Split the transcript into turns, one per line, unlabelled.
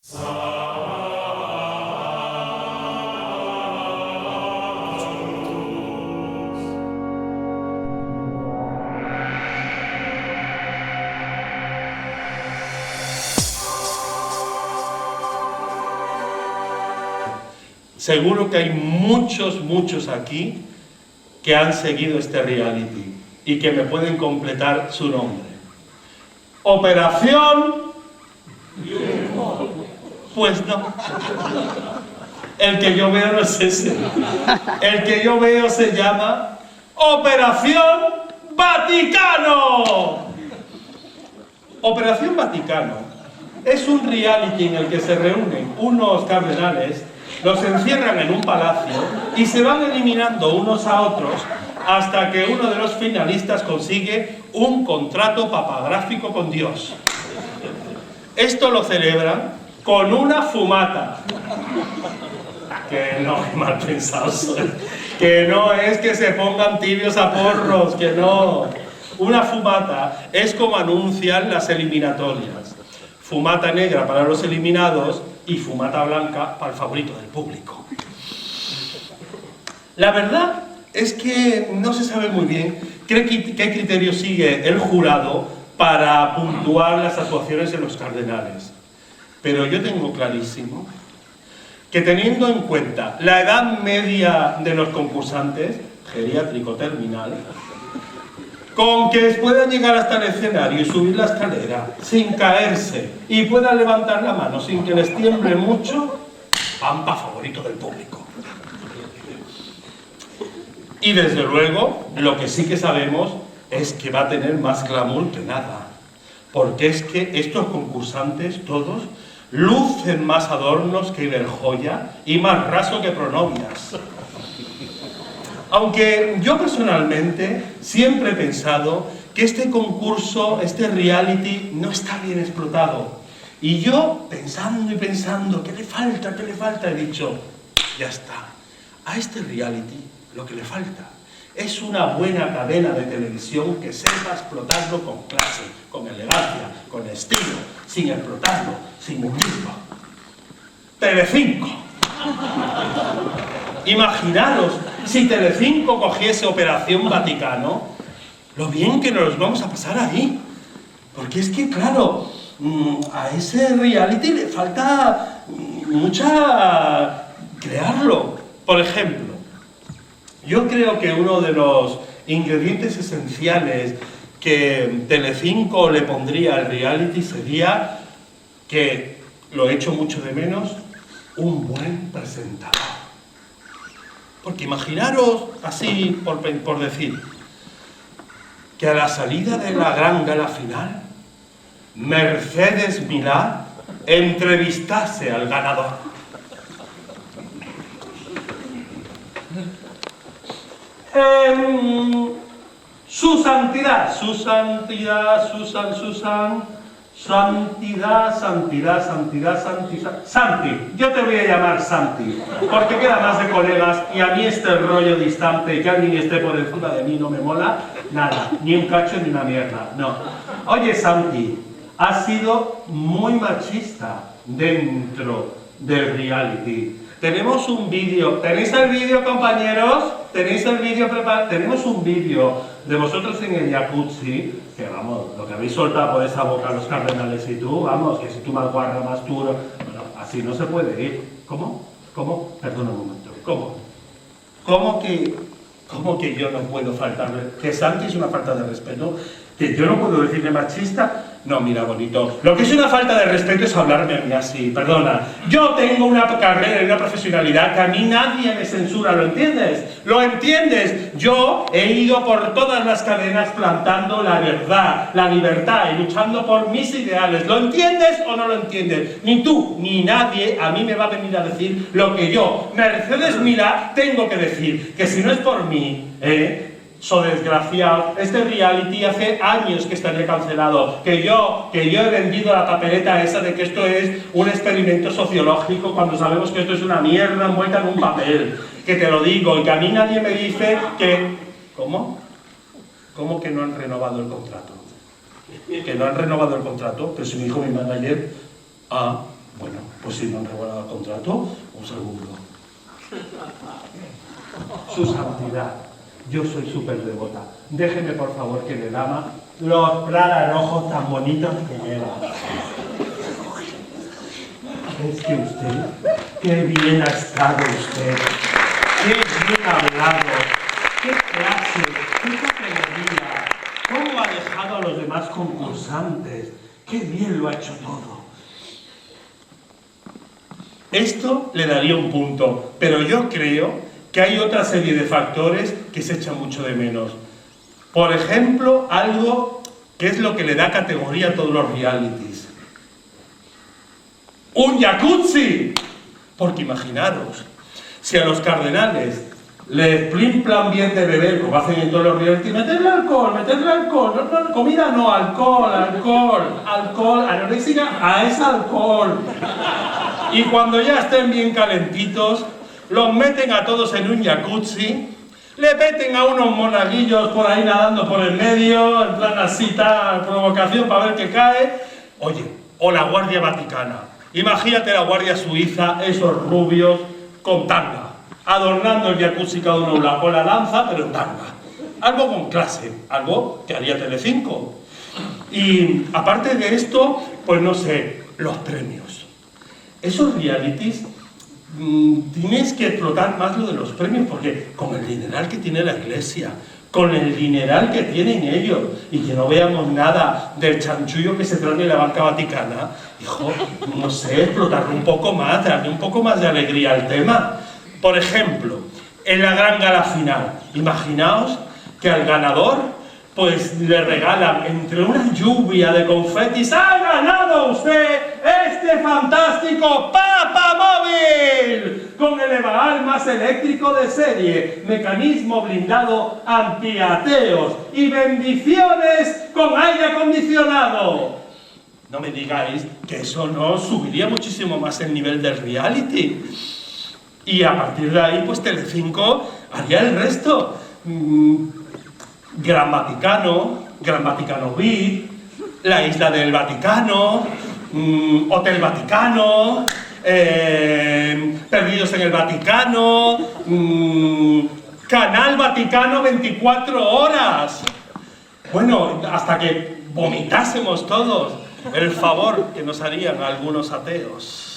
Seguro que hay muchos aquí que han seguido este reality y que me pueden completar su nombre. Operación... Pues no. El que yo veo no es ese. El que yo veo se llama Operación Vaticano. Operación Vaticano es un reality en el que se reúnen unos cardenales, los encierran en un palacio y se van eliminando unos a otros hasta que uno de los finalistas consigue un contrato papagráfico con Dios. Esto lo celebran con una fumata. Que no, mal pensados. Que no es que se pongan tibios a porros, que no. Una fumata es como anuncian las eliminatorias. Fumata negra para los eliminados y fumata blanca para el favorito del público. La verdad es que no se sabe muy bien qué criterio sigue el jurado para puntuar las actuaciones de los cardenales. Pero yo tengo clarísimo que teniendo en cuenta la edad media de los concursantes, geriátrico terminal, con que puedan llegar hasta el escenario y subir la escalera sin caerse y puedan levantar la mano sin que les tiemble mucho, pampa favorito del público. Y desde luego, lo que sí que sabemos es que va a tener más glamour que nada. Porque es que estos concursantes todos lucen más adornos que Iberjoya y más raso que Pronovias. Aunque yo personalmente siempre he pensado que este concurso, este reality, no está bien explotado. Y yo, pensando y pensando, ¿qué le falta? He dicho, ya está. A este reality lo que le falta es una buena cadena de televisión que sepa explotarlo con clase, con elegancia, con estilo, sin explotarlo, sin hundirlo. Telecinco. Imaginaros, si Telecinco cogiese Operación Vaticano, lo bien que nos vamos a pasar ahí. Porque es que, claro, a ese reality le falta mucha crearlo. Por ejemplo, yo creo que uno de los ingredientes esenciales que Telecinco le pondría al reality sería, que lo echo mucho de menos, un buen presentador. Porque imaginaros, así por decir, que a la salida de la gran gala final, Mercedes Milá entrevistase al ganador. Su santidad, Santi, yo te voy a llamar Santi, porque queda más de colegas y a mí este rollo distante, que alguien esté por encima de mí no me mola, nada, ni un cacho ni una mierda, no. Oye Santi, has sido muy machista dentro del reality. Tenemos un vídeo, ¿tenéis el vídeo, compañeros? ¿Tenéis el vídeo preparado? Tenemos un vídeo de vosotros en el jacuzzi, que vamos, lo que habéis soltado por esa boca los cardenales y tú, vamos, que si tú más guarda, más tú, bueno, así no se puede ir. ¿Cómo? ¿Cómo? Perdona un momento, ¿cómo? ¿Cómo que yo no puedo faltarle? ¿Que Santi es una falta de respeto? ¿Que yo no puedo decirle machista? No, mira, bonito, lo que es una falta de respeto es hablarme a mí así, perdona. Yo tengo una carrera y una profesionalidad que a mí nadie me censura, ¿lo entiendes? ¿Lo entiendes? Yo he ido por todas las cadenas plantando la verdad, la libertad y luchando por mis ideales. ¿Lo entiendes o no lo entiendes? Ni tú, ni nadie a mí me va a venir a decir lo que yo, Mercedes Milá, tengo que decir. Que si no es por mí, so desgraciado, este reality hace años que estaría cancelado, que yo he vendido la papeleta esa de que esto es un experimento sociológico cuando sabemos que esto es una mierda envuelta en un papel, que te lo digo, y que a mí nadie me dice que... ¿Cómo? ¿Cómo que no han renovado el contrato? ¿Que no han renovado el contrato? Pero si me dijo mi manager, bueno... Pues si no han revelado el contrato, un segundo. Su santidad, yo soy súper devota. Déjeme por favor que le dama los Prada rojos tan bonitos que lleva. Es que usted, qué bien ha estado usted, qué bien hablado, qué clase, qué categoría, cómo ha dejado a los demás concursantes, qué bien lo ha hecho todo. Esto le daría un punto, pero yo creo que hay otra serie de factores que se echan mucho de menos. Por ejemplo, algo que es lo que le da categoría a todos los realities. ¡Un jacuzzi! Porque imaginaros, si a los cardenales les plimplan bien de beber, como hacen en todos los realities, meterle alcohol, no, comida no, alcohol, anoréxica, a ese alcohol. Y cuando ya estén bien calentitos, los meten a todos en un jacuzzi, le meten a unos monaguillos por ahí nadando por el medio, en plan así, tal, provocación para ver qué cae. Oye, o la Guardia Vaticana. Imagínate la Guardia Suiza, esos rubios con tanga, adornando el jacuzzi cada uno con la lanza, pero en tanga. Algo con clase, algo que haría Telecinco. Y aparte de esto, pues no sé, los premios. Esos realities tienes que explotar más lo de los premios, porque con el dineral que tiene la Iglesia, con el dineral que tienen ellos, y que no veamos nada del chanchullo que se trae en la banca vaticana, hijo, no sé, explotarlo un poco más, darle un poco más de alegría al tema. Por ejemplo, en la gran gala final, imaginaos que al ganador pues le regalan entre una lluvia de confetis, ¡ha ganado usted este fantástico Papa Móvil! Con el elevador más eléctrico de serie, mecanismo blindado antiateos y bendiciones con aire acondicionado. No me digáis que eso no subiría muchísimo más el nivel del reality. Y a partir de ahí, pues Telecinco haría el resto. Gran Vaticano VIP, la Isla del Vaticano, Hotel Vaticano, Perdidos en el Vaticano, Canal Vaticano 24 horas. Bueno, hasta que vomitásemos todos el favor que nos harían algunos ateos.